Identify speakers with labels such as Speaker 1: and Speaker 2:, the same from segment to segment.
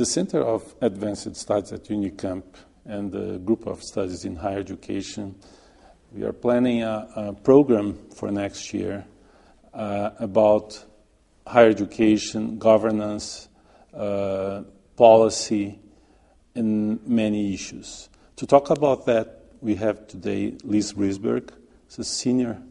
Speaker 1: Center of Advanced Studies at Unicamp and the Group of Studies in Higher Education, we are planning a program for next year about higher education, governance, policy, and many issues. To talk about that, we have today Liz Reisberg, who's a senior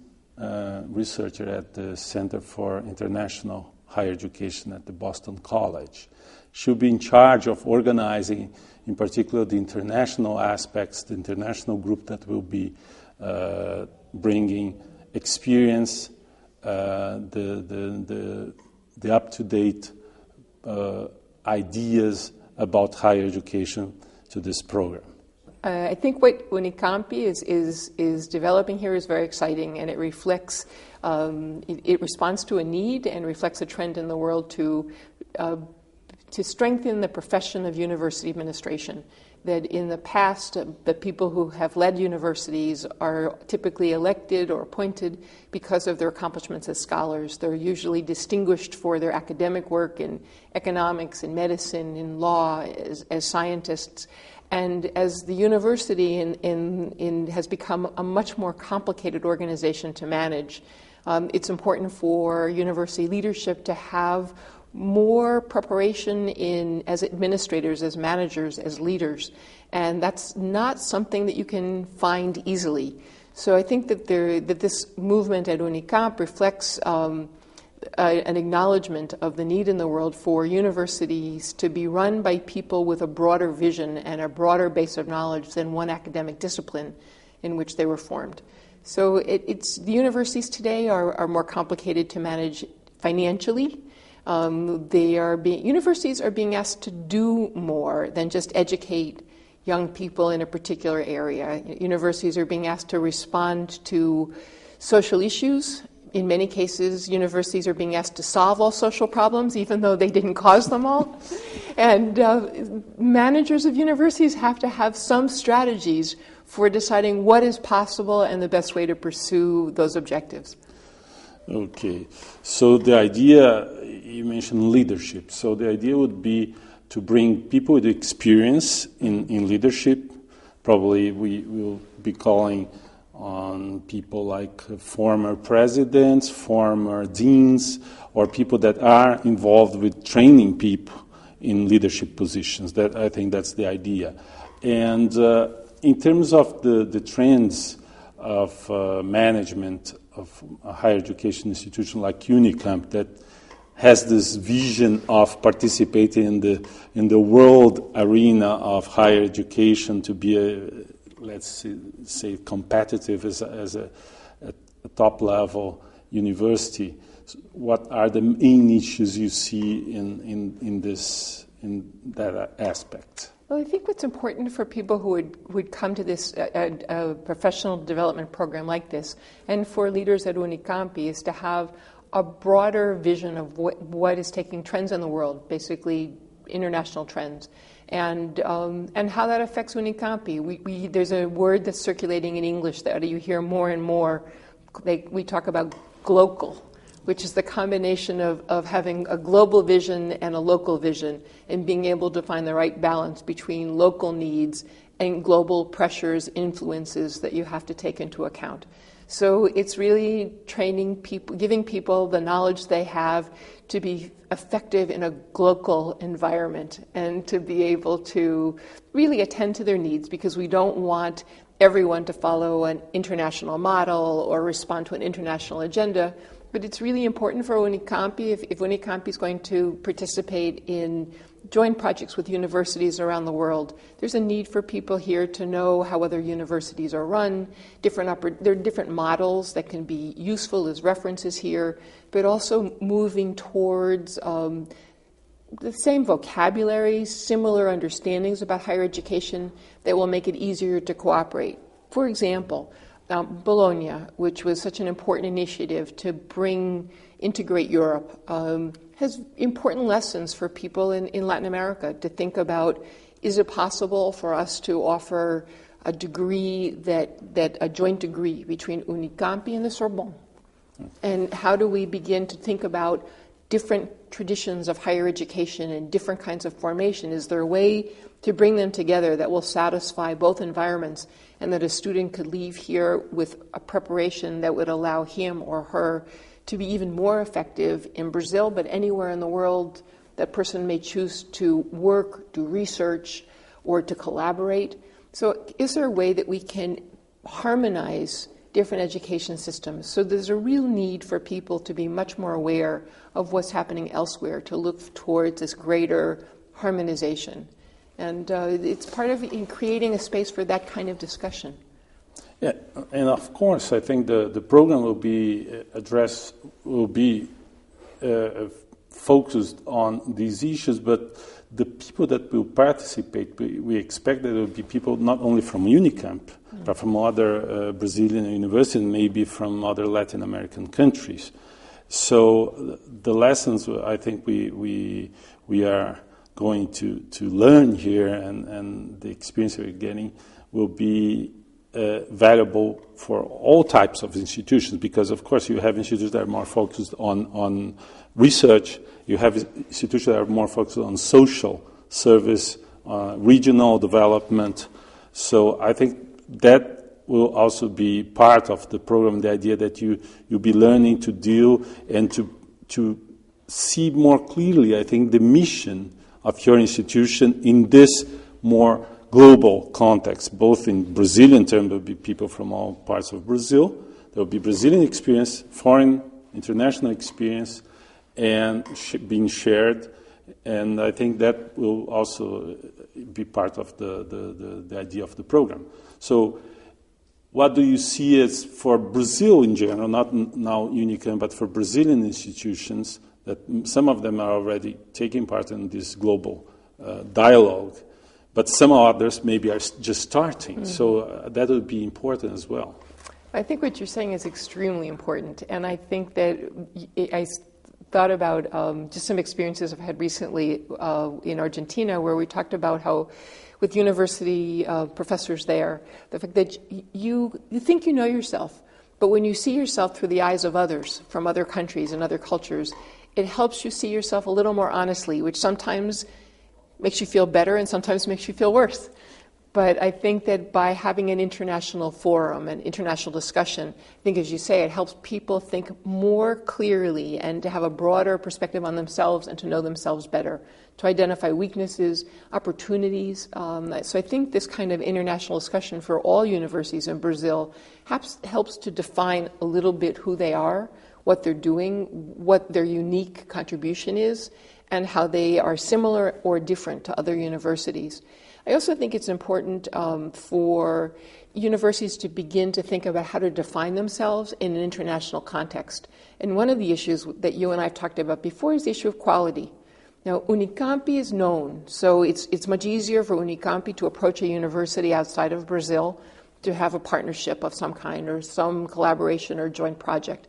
Speaker 1: researcher at the Center for International Higher Education at the Boston College. She'll be in charge of organizing, in particular, the international aspects, the international group that will be bringing experience, the up-to-date ideas about higher education to this program.
Speaker 2: I think what Unicamp is developing here is very exciting, and it reflects, it responds to a need and reflects a trend in the world to strengthen the profession of university administration. That in the past, the people who have led universities are typically elected or appointed because of their accomplishments as scholars. They're usually distinguished for their academic work in economics, in medicine, in law, as scientists. And as the university has become a much more complicated organization to manage, it's important for university leadership to have more preparation as administrators, as managers, as leaders. And that's not something that you can find easily. So I think that this movement at Unicamp reflects an acknowledgement of the need in the world for universities to be run by people with a broader vision and a broader base of knowledge than one academic discipline in which they were formed. So the universities today are more complicated to manage financially. Universities are being asked to do more than just educate young people in a particular area. Universities are being asked to respond to social issues. In many cases, universities are being asked to solve all social problems, even though they didn't cause them all. And managers of universities have to have some strategies for deciding what is possible and the best way to pursue those objectives.
Speaker 1: Okay, so the idea, you mentioned leadership, so the idea would be to bring people with experience in leadership. Probably we will be calling on people like former presidents, former deans, or people that are involved with training people in leadership positions. I think that's the idea. And in terms of the trends of management of a higher education institution like Unicamp that has this vision of participating in the world arena of higher education to be let's say competitive as a top level university. What are the main issues you see in that aspect?
Speaker 2: Well, I think what's important for people who would come to this a professional development program like this, and for leaders at Unicamp, is to have a broader vision of what is taking trends in the world, basically international trends, and how that affects Unicamp. There's a word that's circulating in English that you hear more and more. We talk about glocal, which is the combination of having a global vision and a local vision, and being able to find the right balance between local needs and global pressures, influences that you have to take into account. So it's really training people, giving people the knowledge they have to be effective in a global environment and to be able to really attend to their needs, because we don't want everyone to follow an international model or respond to an international agenda. But it's really important for Unicamp, if Unicamp is going to participate in joint projects with universities around the world, there's a need for people here to know how other universities are run. There are different models that can be useful as references here, but also moving towards the same vocabulary, similar understandings about higher education that will make it easier to cooperate. For example, Bologna, which was such an important initiative to integrate Europe, has important lessons for people in Latin America to think about, is it possible for us to offer a degree a joint degree between Unicamp and the Sorbonne? And how do we begin to think about different traditions of higher education and different kinds of formation? Is there a way to bring them together that will satisfy both environments, and that a student could leave here with a preparation that would allow him or her to be even more effective in Brazil, but anywhere in the world that person may choose to work, do research, or to collaborate? So is there a way that we can harmonize different education systems? So there's a real need for people to be much more aware of what's happening elsewhere, to look towards this greater harmonization. And it's part of in creating a space for that kind of discussion.
Speaker 1: Yeah, and of course, I think the program will be focused on these issues, but the people that will participate, we expect that there will be people not only from Unicamp, but from other Brazilian universities, maybe from other Latin American countries. So the lessons I think we are going to learn here, and the experience we're getting will be valuable for all types of institutions, because of course you have institutions that are more focused on research, you have institutions that are more focused on social service, regional development. So I think that will also be part of the program, the idea that you'll be learning to deal and to see more clearly, I think, the mission of your institution in this more global context, both in Brazil, in terms of people from all parts of Brazil. There will be Brazilian experience, foreign, international experience, and being shared. And I think that will also be part of the idea of the program. So what do you see as for Brazil in general, not now Unicamp, but for Brazilian institutions, that some of them are already taking part in this global dialogue, but some others maybe are just starting. Mm-hmm. So that would be important as well.
Speaker 2: I think what you're saying is extremely important, and I think that I thought about just some experiences I've had recently in Argentina, where we talked about how with university professors there, the fact that you think you know yourself, but when you see yourself through the eyes of others from other countries and other cultures, it helps you see yourself a little more honestly, which sometimes makes you feel better and sometimes makes you feel worse. But I think that by having an international forum and international discussion, I think, as you say, it helps people think more clearly and to have a broader perspective on themselves and to know themselves better, to identify weaknesses, opportunities. So I think this kind of international discussion for all universities in Brazil helps to define a little bit who they are, what they're doing, what their unique contribution is, and how they are similar or different to other universities. I also think it's important for universities to begin to think about how to define themselves in an international context. And one of the issues that you and I have talked about before is the issue of quality. Now, Unicamp is known, so it's much easier for Unicamp to approach a university outside of Brazil to have a partnership of some kind or some collaboration or joint project,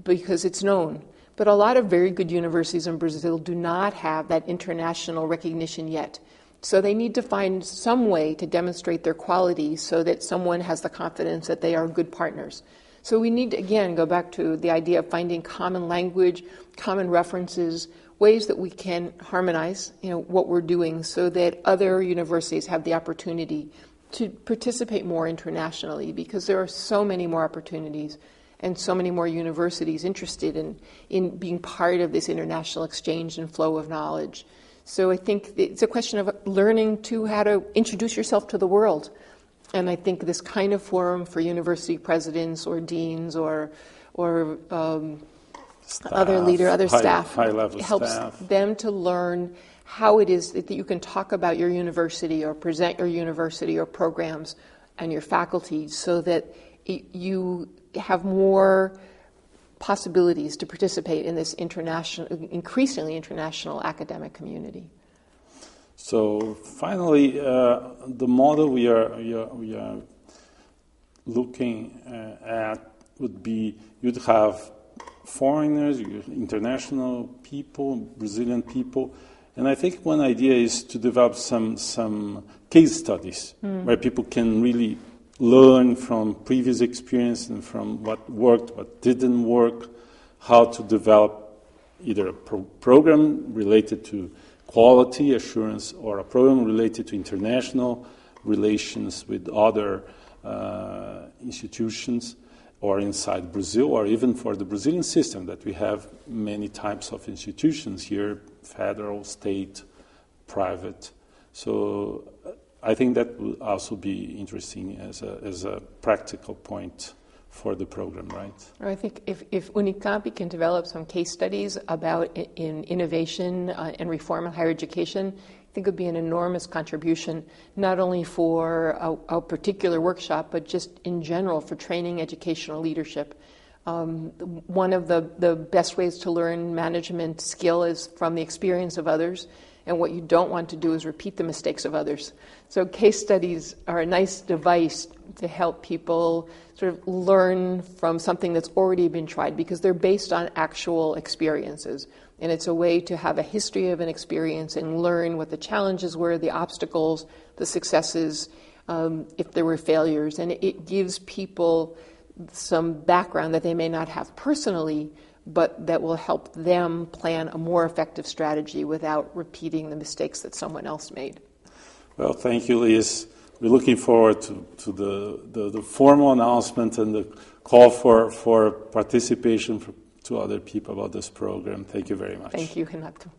Speaker 2: because it's known. But a lot of very good universities in Brazil do not have that international recognition yet. So they need to find some way to demonstrate their quality so that someone has the confidence that they are good partners. So we need to, again, go back to the idea of finding common language, common references, ways that we can harmonize, what we're doing so that other universities have the opportunity to participate more internationally, because there are so many more opportunities and so many more universities interested in being part of this international exchange and flow of knowledge. So I think it's a question of learning how to introduce yourself to the world. And I think this kind of forum for university presidents or deans or other staff helps them to learn how it is that you can talk about your university or present your university or programs and your faculty so that you have more possibilities to participate in this increasingly international academic community.
Speaker 1: So finally, the model we are looking at would be you'd have foreigners, international people, Brazilian people, and I think one idea is to develop some case studies where people can really learn from previous experience and from what worked, what didn't work, how to develop either a program related to quality assurance or a program related to international relations with other institutions, or inside Brazil, or even for the Brazilian system, that we have many types of institutions here, federal, state, private. So I think that will also be interesting as a practical point for the program, right?
Speaker 2: I think if Unicamp can develop some case studies about in innovation and reform in higher education, I think it would be an enormous contribution, not only for a particular workshop, but just in general for training educational leadership. One of the best ways to learn management skill is from the experience of others, and what you don't want to do is repeat the mistakes of others. So case studies are a nice device to help people sort of learn from something that's already been tried, because they're based on actual experiences. And it's a way to have a history of an experience and learn what the challenges were, the obstacles, the successes, if there were failures. And it gives people some background that they may not have personally, but that will help them plan a more effective strategy without repeating the mistakes that someone else made.
Speaker 1: Well, thank you, Liz. We're looking forward to the formal announcement and the call for participation to other people about this program. Thank you very much.
Speaker 2: Thank you, Renato.